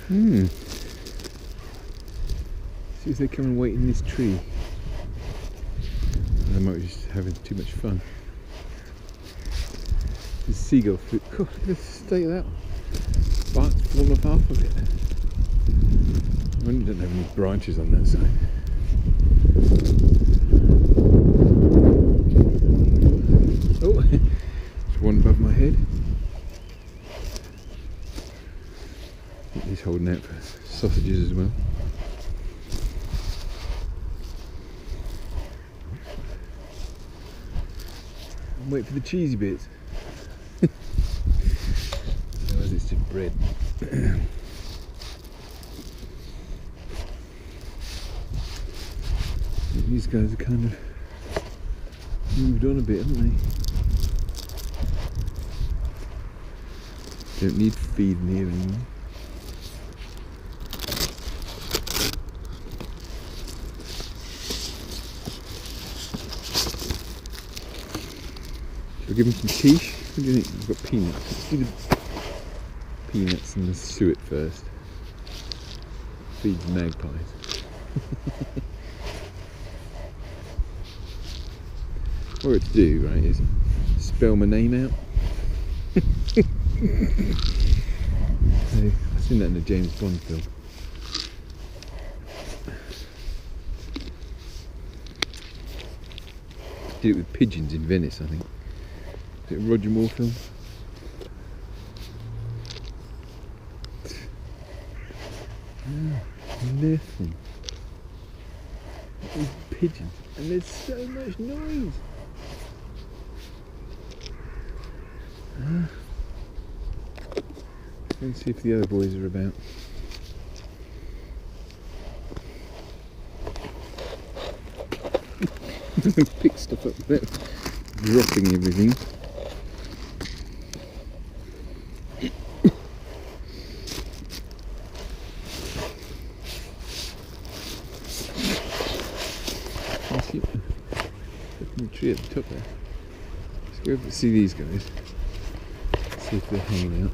See if they come and wait in this tree. They might be just having too much fun. The seagull fruit. Oh, look at the state of that one. Bark's fallen off half of it. I wonder it doesn't have any branches on that side. Oh, there's one above my head. I think he's holding out for sausages as well. Wait for the cheesy bits. Otherwise it's just bread. These guys are kind of moved on a bit, haven't they? Don't need feeding here anymore. Shall I give them some quiche? What do you think? We've got peanuts. Let's do the peanuts and the suet first. Feed the magpies. What we're to do, right, is spell my name out. I've seen that in a James Bond film. Did it with pigeons in Venice, I think. Is it a Roger Moore film? No, nothing. These pigeons, and there's so much noise. Let's see if the other boys are about. Pick stuff up without dropping everything. See the tree at the top there. Let's go over to see these guys. See if they're hanging out.